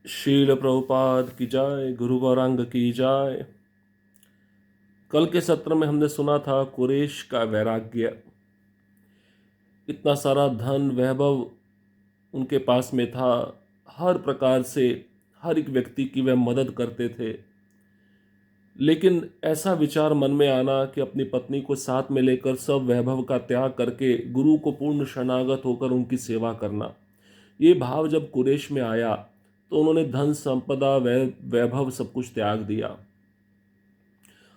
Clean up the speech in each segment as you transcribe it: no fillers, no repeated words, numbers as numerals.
शील प्रभुपाद की जाय, गुरु गौरांग की जाय। कल के सत्र में हमने सुना था कुरैश का वैराग्य। इतना सारा धन वैभव उनके पास में था, हर प्रकार से हर एक व्यक्ति की वह मदद करते थे। लेकिन ऐसा विचार मन में आना कि अपनी पत्नी को साथ में लेकर सब वैभव का त्याग करके गुरु को पूर्ण शरणागत होकर उनकी सेवा करना, ये भाव जब कुरैश में आया तो उन्होंने धन संपदा वैभव सब कुछ त्याग दिया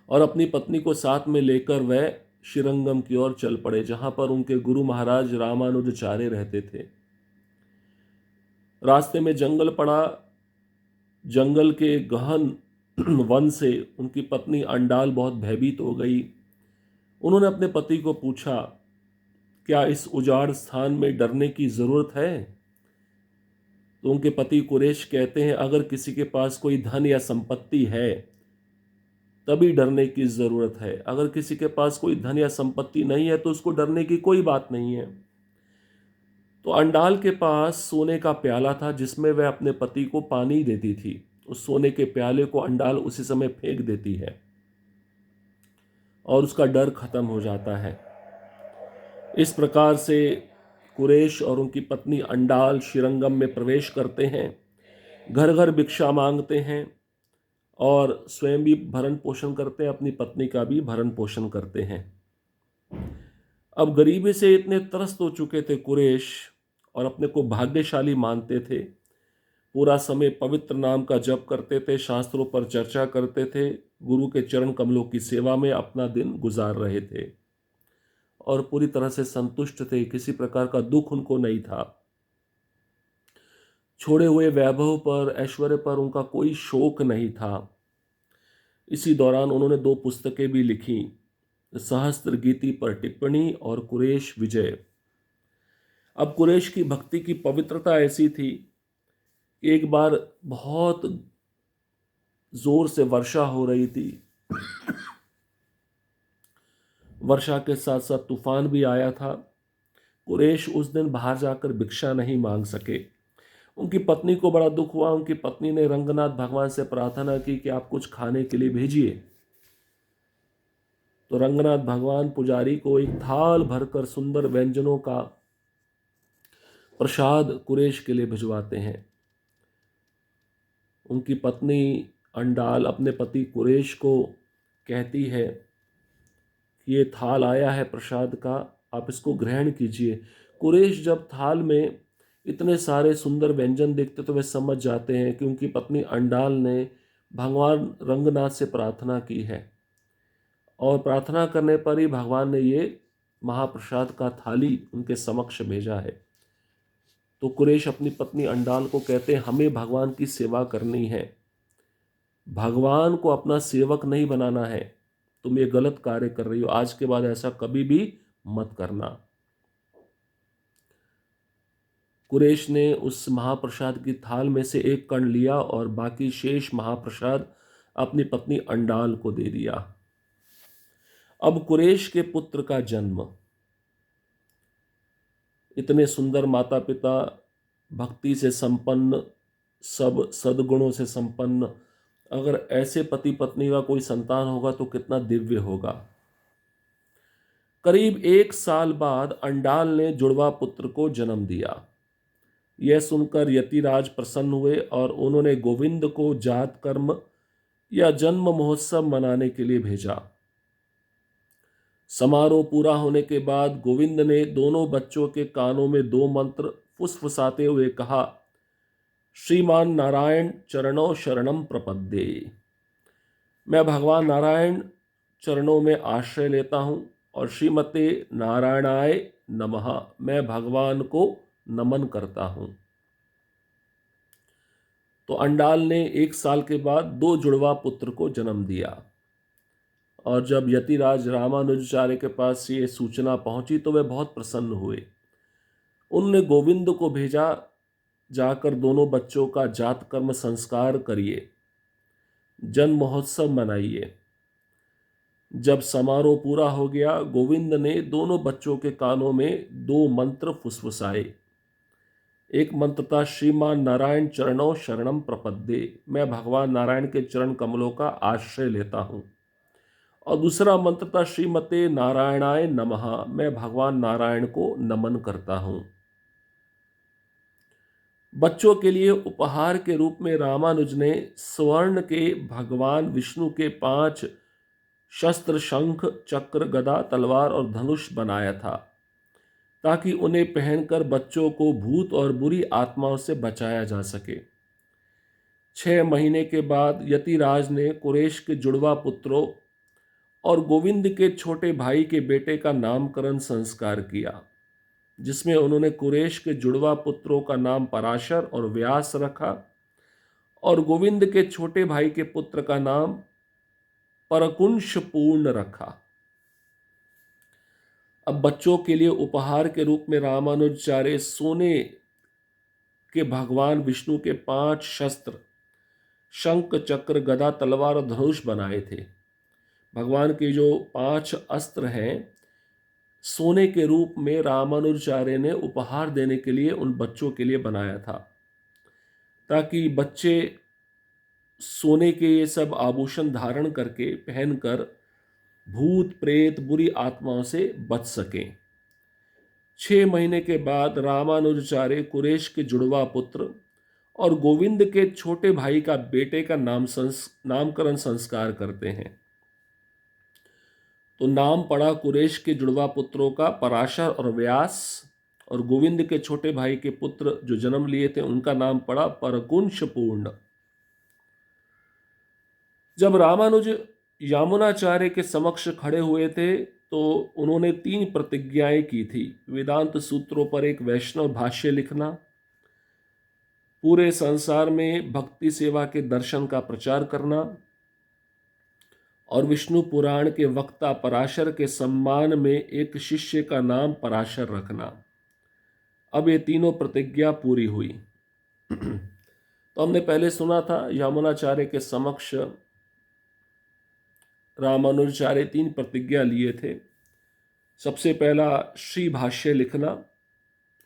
और अपनी पत्नी को साथ में लेकर वह श्रीरंगम की ओर चल पड़े, जहां पर उनके गुरु महाराज रामानुजाचार्य रहते थे। रास्ते में जंगल पड़ा। जंगल के गहन वन से उनकी पत्नी अंडाल बहुत भयभीत हो गई। उन्होंने अपने पति को पूछा, क्या इस उजाड़ स्थान में डरने की जरूरत है? तो उनके पति कुरैश कहते हैं, अगर किसी के पास कोई धन या संपत्ति है तभी डरने की जरूरत है, अगर किसी के पास कोई धन या संपत्ति नहीं है तो उसको डरने की कोई बात नहीं है। तो अंडाल के पास सोने का प्याला था जिसमें वह अपने पति को पानी देती थी। उस सोने के प्याले को अंडाल उसी समय फेंक देती है और उसका डर खत्म हो जाता है। इस प्रकार से कुरैश और उनकी पत्नी अंडाल श्रीरंगम में प्रवेश करते हैं, घर घर भिक्षा मांगते हैं और स्वयं भी भरण पोषण करते हैं, अपनी पत्नी का भी भरण पोषण करते हैं। अब गरीबी से इतने त्रस्त हो चुके थे कुरैश और अपने को भाग्यशाली मानते थे। पूरा समय पवित्र नाम का जप करते थे, शास्त्रों पर चर्चा करते थे, गुरु के चरण कमलों की सेवा में अपना दिन गुजार रहे थे और पूरी तरह से संतुष्ट थे। किसी प्रकार का दुख उनको नहीं था। छोड़े हुए वैभव पर, ऐश्वर्य पर उनका कोई शोक नहीं था। इसी दौरान उन्होंने 2 पुस्तकें भी लिखी, सहस्त्र गीति पर टिप्पणी और कुरैश विजय। अब कुरैश की भक्ति की पवित्रता ऐसी थी कि एक बार बहुत जोर से वर्षा हो रही थी। वर्षा के साथ साथ तूफान भी आया था। कुरैश उस दिन बाहर जाकर भिक्षा नहीं मांग सके। उनकी पत्नी को बड़ा दुख हुआ। उनकी पत्नी ने रंगनाथ भगवान से प्रार्थना की कि आप कुछ खाने के लिए भेजिए। तो रंगनाथ भगवान पुजारी को एक थाल भरकर सुंदर व्यंजनों का प्रसाद कुरैश के लिए भिजवाते हैं। उनकी पत्नी अंडाल अपने पति कुरैश को कहती है कि ये थाल आया है प्रसाद का, आप इसको ग्रहण कीजिए। कुरैश जब थाल में इतने सारे सुंदर व्यंजन देखते तो वे समझ जाते हैं कि उनकी पत्नी अंडाल ने भगवान रंगनाथ से प्रार्थना की है और प्रार्थना करने पर ही भगवान ने ये महाप्रसाद का थाली उनके समक्ष भेजा है। तो कुरैश अपनी पत्नी अंडाल को कहते हैं, हमें भगवान की सेवा करनी है, भगवान को अपना सेवक नहीं बनाना है। तुम ये गलत कार्य कर रही हो, आज के बाद ऐसा कभी भी मत करना। कुरैश ने उस महाप्रसाद की थाल में से एक कण लिया और बाकी शेष महाप्रसाद अपनी पत्नी अंडाल को दे दिया। अब कुरैश के पुत्र का जन्म, इतने सुंदर माता पिता, भक्ति से संपन्न, सब सद्गुणों से संपन्न, अगर ऐसे पति पत्नी का कोई संतान होगा तो कितना दिव्य होगा। करीब 1 साल बाद अंडाल ने जुड़वा पुत्र को जन्म दिया। यह सुनकर यतिराज प्रसन्न हुए और उन्होंने गोविंद को जात कर्म या जन्म महोत्सव मनाने के लिए भेजा। समारोह पूरा होने के बाद गोविंद ने दोनों बच्चों के कानों में 2 मंत्र फुसफुसाते हुए कहा, श्रीमान नारायण चरणों शरणम प्रपद्ये। मैं भगवान नारायण चरणों में आश्रय लेता हूँ और श्रीमते नारायणाय नमः, मैं भगवान को नमन करता हूँ। तो अंडाल ने 1 साल के बाद 2 जुड़वा पुत्र को जन्म दिया और जब यतिराज रामानुजाचार्य के पास ये सूचना पहुंची तो वे बहुत प्रसन्न हुए। उन्होंने गोविंद को भेजा, जाकर दोनों बच्चों का जात कर्म संस्कार करिए, जन्म महोत्सव मनाइए। जब समारोह पूरा हो गया, गोविंद ने दोनों बच्चों के कानों में 2 मंत्र फुसफुसाए। एक मंत्र था श्रीमान नारायण चरणों शरणम प्रपद्ये, मैं भगवान नारायण के चरण कमलों का आश्रय लेता हूँ। और दूसरा मंत्र था श्रीमते नारायणाय नमः, मैं भगवान नारायण को नमन करता हूँ। बच्चों के लिए उपहार के रूप में रामानुज ने स्वर्ण के भगवान विष्णु के 5 शस्त्र शंख चक्र गदा तलवार और धनुष बनाया था, ताकि उन्हें पहनकर बच्चों को भूत और बुरी आत्माओं से बचाया जा सके। 6 महीने के बाद यतिराज ने कुरैश के जुड़वा पुत्रों और गोविंद के छोटे भाई के बेटे का नामकरण संस्कार किया, जिसमें उन्होंने कुरैश के जुड़वा पुत्रों का नाम पराशर और व्यास रखा और गोविंद के छोटे भाई के पुत्र का नाम परकुंश पूर्ण रखा। अब बच्चों के लिए उपहार के रूप में रामानुजाचार्य सोने के भगवान विष्णु के 5 शस्त्र शंख चक्र गदा तलवार और धनुष बनाए थे। भगवान के जो 5 अस्त्र हैं, सोने के रूप में रामानुजाचार्य ने उपहार देने के लिए उन बच्चों के लिए बनाया था, ताकि बच्चे सोने के ये सब आभूषण धारण करके पहनकर भूत प्रेत बुरी आत्माओं से बच सकें। 6 महीने के बाद रामानुजाचार्य कुरैश के जुड़वा पुत्र और गोविंद के छोटे भाई का बेटे का नामकरण संस्कार करते हैं। तो नाम पड़ा कुरैश के जुड़वा पुत्रों का पराशर और व्यास, और गोविंद के छोटे भाई के पुत्र जो जन्म लिए थे उनका नाम पड़ा परकुंश पूर्ण। जब रामानुज यामुनाचार्य के समक्ष खड़े हुए थे तो उन्होंने 3 प्रतिज्ञाएं की थी। वेदांत सूत्रों पर एक वैष्णव भाष्य लिखना, पूरे संसार में भक्ति सेवा के दर्शन का प्रचार करना और विष्णु पुराण के वक्ता पराशर के सम्मान में एक शिष्य का नाम पराशर रखना। अब ये तीनों प्रतिज्ञा पूरी हुई। तो हमने पहले सुना था यामुनाचार्य के समक्ष रामानुजाचार्य 3 प्रतिज्ञा लिए थे। सबसे पहला श्री भाष्य लिखना,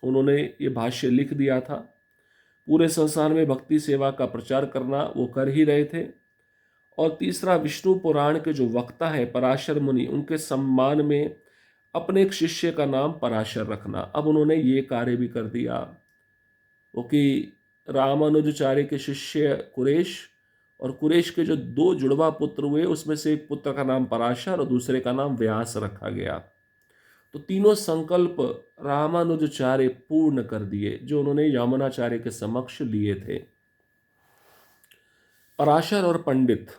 उन्होंने ये भाष्य लिख दिया था। पूरे संसार में भक्ति सेवा का प्रचार करना वो कर ही रहे थे। और तीसरा विष्णु पुराण के जो वक्ता है पराशर मुनि, उनके सम्मान में अपने एक शिष्य का नाम पराशर रखना। अब उन्होंने ये कार्य भी कर दिया, क्योंकि रामानुजाचार्य के शिष्य कुरैश और कुरैश के जो 2 जुड़वा पुत्र हुए उसमें से एक पुत्र का नाम पराशर और दूसरे का नाम व्यास रखा गया। तो तीनों संकल्प रामानुजाचार्य पूर्ण कर दिए जो उन्होंने यामुनाचार्य के समक्ष लिए थे। पराशर और पंडित।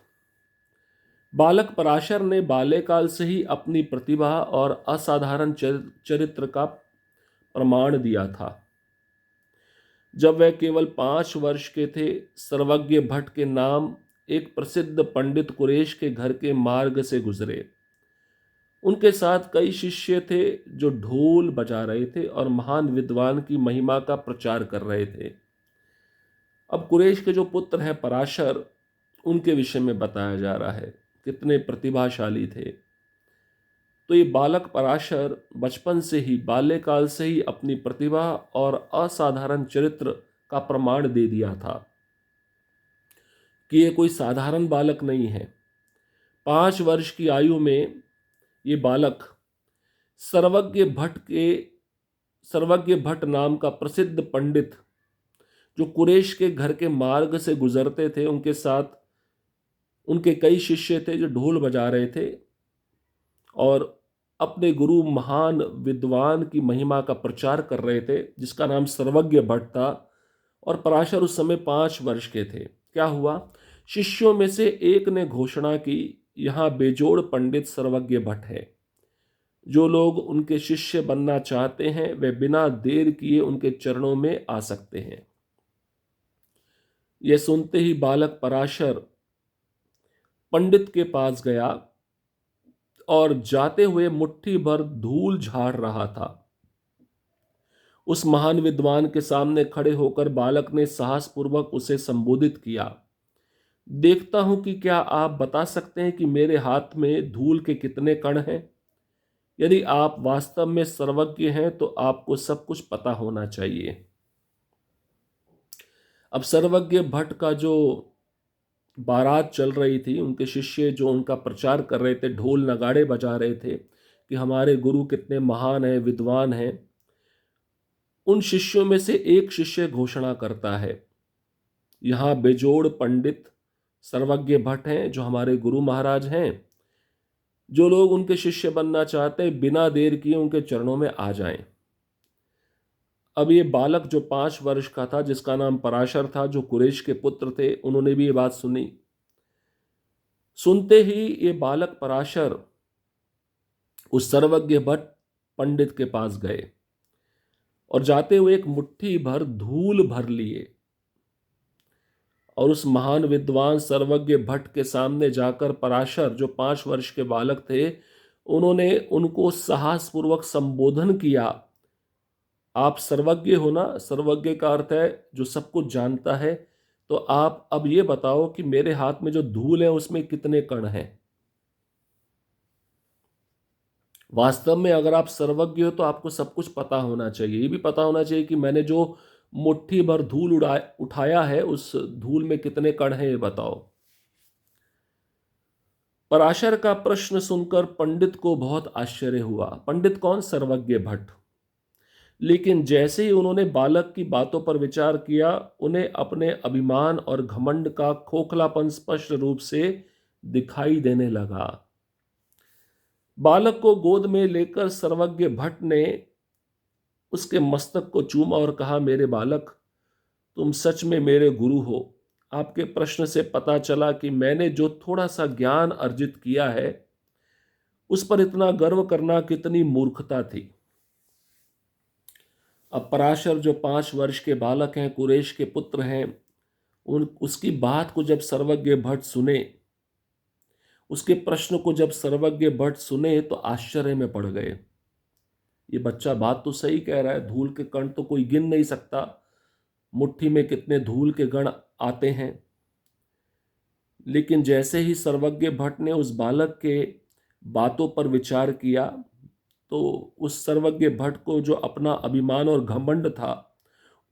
बालक पराशर ने बाल्यकाल से ही अपनी प्रतिभा और असाधारण चरित्र का प्रमाण दिया था। जब वह केवल 5 वर्ष के थे, सर्वज्ञ भट्ट के नाम एक प्रसिद्ध पंडित कुरैश के घर के मार्ग से गुजरे। उनके साथ कई शिष्य थे जो ढोल बजा रहे थे और महान विद्वान की महिमा का प्रचार कर रहे थे। अब कुरैश के जो पुत्र हैं पराशर, उनके विषय में बताया जा रहा है कितने प्रतिभाशाली थे। तो ये बालक पराशर बचपन से ही, बाल्यकाल से ही अपनी प्रतिभा और असाधारण चरित्र का प्रमाण दे दिया था कि ये कोई साधारण बालक नहीं है। 5 वर्ष की आयु में ये बालक सर्वज्ञ भट्ट नाम का प्रसिद्ध पंडित जो कुरैश के घर के मार्ग से गुजरते थे, उनके साथ उनके कई शिष्य थे जो ढोल बजा रहे थे और अपने गुरु महान विद्वान की महिमा का प्रचार कर रहे थे, जिसका नाम सर्वज्ञ भट्ट था। और पराशर उस समय 5 वर्ष के थे। क्या हुआ, शिष्यों में से एक ने घोषणा की, यहाँ बेजोड़ पंडित सर्वज्ञ भट्ट है। जो लोग उनके शिष्य बनना चाहते हैं वे बिना देर किए उनके चरणों में आ सकते हैं। यह सुनते ही बालक पराशर पंडित के पास गया और जाते हुए मुट्ठी भर धूल झाड़ रहा था। उस महान विद्वान के सामने खड़े होकर बालक ने साहसपूर्वक उसे संबोधित किया, देखता हूं कि क्या आप बता सकते हैं कि मेरे हाथ में धूल के कितने कण हैं? यदि आप वास्तव में सर्वज्ञ हैं तो आपको सब कुछ पता होना चाहिए। अब सर्वज्ञ भट्ट का जो बारात चल रही थी, उनके शिष्य जो उनका प्रचार कर रहे थे, ढोल नगाड़े बजा रहे थे कि हमारे गुरु कितने महान हैं, विद्वान हैं, उन शिष्यों में से एक शिष्य घोषणा करता है, यहाँ बेजोड़ पंडित सर्वज्ञ भट्ट हैं जो हमारे गुरु महाराज हैं, जो लोग उनके शिष्य बनना चाहते हैं बिना देर किए उनके चरणों में आ जाएं। अब ये बालक जो 5 वर्ष का था, जिसका नाम पराशर था, जो कुरेश के पुत्र थे, उन्होंने भी ये बात सुनी। सुनते ही ये बालक पराशर उस सर्वज्ञ भट्ट पंडित के पास गए और जाते हुए एक मुट्ठी भर धूल भर लिए और उस महान विद्वान सर्वज्ञ भट्ट के सामने जाकर पराशर जो 5 वर्ष के बालक थे, उन्होंने उनको साहसपूर्वक संबोधन किया। आप सर्वज्ञ हो ना? सर्वज्ञ का अर्थ है जो सब कुछ जानता है। तो आप अब ये बताओ कि मेरे हाथ में जो धूल है उसमें कितने कण हैं? वास्तव में अगर आप सर्वज्ञ हो तो आपको सब कुछ पता होना चाहिए। ये भी पता होना चाहिए कि मैंने जो मुट्ठी भर धूल उठाया है, उस धूल में कितने कण हैं, ये बताओ। पराशर का प्रश्न सुनकर पंडित को बहुत आश्चर्य हुआ। पंडित कौन? सर्वज्ञ भट्ट। लेकिन जैसे ही उन्होंने बालक की बातों पर विचार किया, उन्हें अपने अभिमान और घमंड का खोखलापन स्पष्ट रूप से दिखाई देने लगा। बालक को गोद में लेकर सर्वज्ञ भट्ट ने उसके मस्तक को चूमा और कहा, मेरे बालक, तुम सच में मेरे गुरु हो। आपके प्रश्न से पता चला कि मैंने जो थोड़ा सा ज्ञान अर्जित किया है, उस पर इतना गर्व करना कितनी मूर्खता थी। अब पराशर जो 5 वर्ष के बालक हैं, कुरेश के पुत्र हैं, उसकी बात को जब सर्वज्ञ भट्ट सुने, उसके प्रश्न को जब सर्वज्ञ भट्ट सुने तो आश्चर्य में पड़ गए। ये बच्चा बात तो सही कह रहा है, धूल के कण तो कोई गिन नहीं सकता, मुट्ठी में कितने धूल के कण आते हैं। लेकिन जैसे ही सर्वज्ञ भट्ट ने उस बालक के बातों पर विचार किया, तो उस सर्वज्ञ भट्ट को जो अपना अभिमान और घमंड था,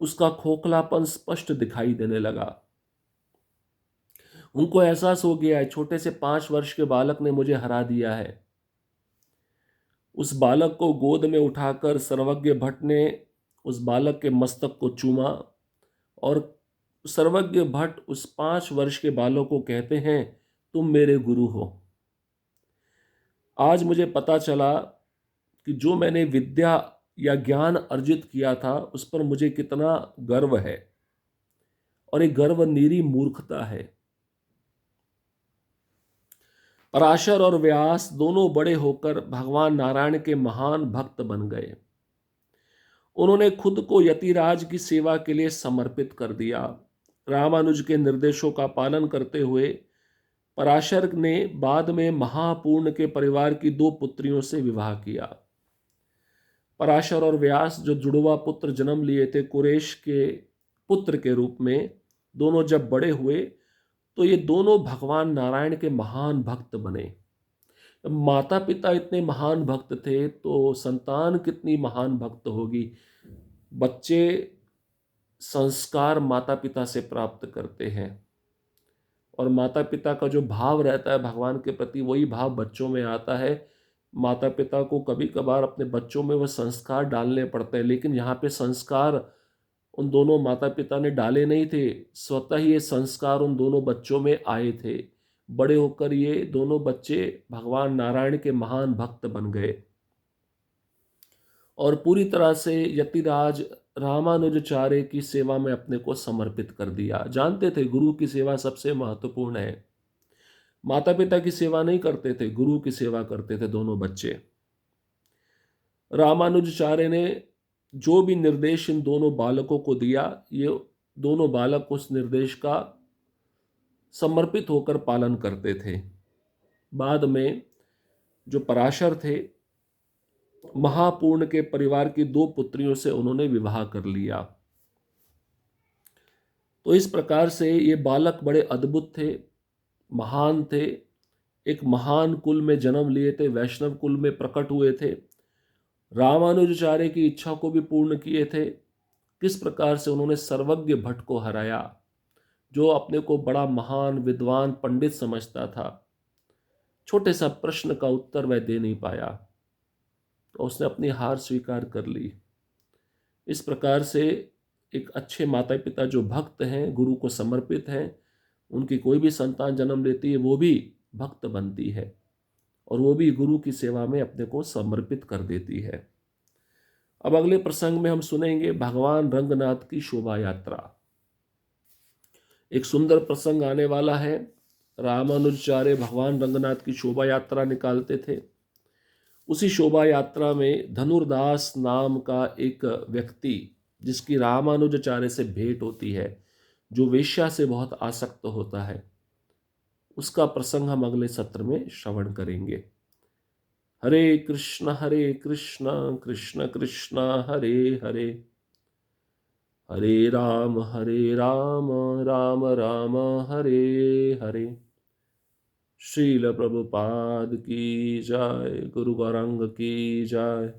उसका खोखलापन स्पष्ट दिखाई देने लगा। उनको एहसास हो गया है, छोटे से 5 वर्ष के बालक ने मुझे हरा दिया है। उस बालक को गोद में उठाकर सर्वज्ञ भट्ट ने उस बालक के मस्तक को चूमा और सर्वज्ञ भट्ट उस 5 वर्ष के बालक को कहते हैं, तुम मेरे गुरु हो। आज मुझे पता चला कि जो मैंने विद्या या ज्ञान अर्जित किया था, उस पर मुझे कितना गर्व है, और ये गर्व निरी मूर्खता है। पराशर और व्यास दोनों बड़े होकर भगवान नारायण के महान भक्त बन गए। उन्होंने खुद को यतिराज की सेवा के लिए समर्पित कर दिया। रामानुज के निर्देशों का पालन करते हुए पराशर ने बाद में महापूर्ण के परिवार की 2 पुत्रियों से विवाह किया। पराशर और व्यास जो जुड़वा पुत्र जन्म लिए थे कुरेश के पुत्र के रूप में, दोनों जब बड़े हुए तो ये दोनों भगवान नारायण के महान भक्त बने। माता पिता इतने महान भक्त थे तो संतान कितनी महान भक्त होगी। बच्चे संस्कार माता पिता से प्राप्त करते हैं और माता पिता का जो भाव रहता है भगवान के प्रति, वही भाव बच्चों में आता है। माता पिता को कभी कभार अपने बच्चों में वह संस्कार डालने पड़ते हैं, लेकिन यहाँ पे संस्कार उन दोनों माता पिता ने डाले नहीं थे, स्वतः ही ये संस्कार उन दोनों बच्चों में आए थे। बड़े होकर ये दोनों बच्चे भगवान नारायण के महान भक्त बन गए और पूरी तरह से यतिराज रामानुजाचार्य की सेवा में अपने को समर्पित कर दिया। जानते थे गुरु की सेवा सबसे महत्वपूर्ण है। माता पिता की सेवा नहीं करते थे, गुरु की सेवा करते थे दोनों बच्चे। रामानुजाचार्य ने जो भी निर्देश इन दोनों बालकों को दिया, ये दोनों बालक उस निर्देश का समर्पित होकर पालन करते थे। बाद में जो पराशर थे, महापूर्ण के परिवार की 2 पुत्रियों से उन्होंने विवाह कर लिया। तो इस प्रकार से ये बालक बड़े अद्भुत थे, महान थे, एक महान कुल में जन्म लिए थे, वैष्णव कुल में प्रकट हुए थे, रामानुजाचार्य की इच्छा को भी पूर्ण किए थे, किस प्रकार से उन्होंने सर्वज्ञ भट्ट को हराया, जो अपने को बड़ा महान विद्वान पंडित समझता था। छोटे सा प्रश्न का उत्तर वह दे नहीं पाया, तो उसने अपनी हार स्वीकार कर ली। इस प्रकार से एक अच्छे माता पिता जो भक्त हैं, गुरु को समर्पित हैं, उनकी कोई भी संतान जन्म लेती है वो भी भक्त बनती है और वो भी गुरु की सेवा में अपने को समर्पित कर देती है। अब अगले प्रसंग में हम सुनेंगे भगवान रंगनाथ की शोभा यात्रा। एक सुंदर प्रसंग आने वाला है। रामानुजाचार्य भगवान रंगनाथ की शोभा यात्रा निकालते थे। उसी शोभा यात्रा में धनुर्दास नाम का एक व्यक्ति, जिसकी रामानुजाचार्य से भेंट होती है, जो वेश्या से बहुत आसक्त होता है, उसका प्रसंग हम अगले सत्र में श्रवण करेंगे। हरे कृष्ण कृष्ण कृष्ण हरे हरे, हरे राम राम राम हरे हरे। श्रील प्रभुपाद की जय, गुरु गौरांग की जय।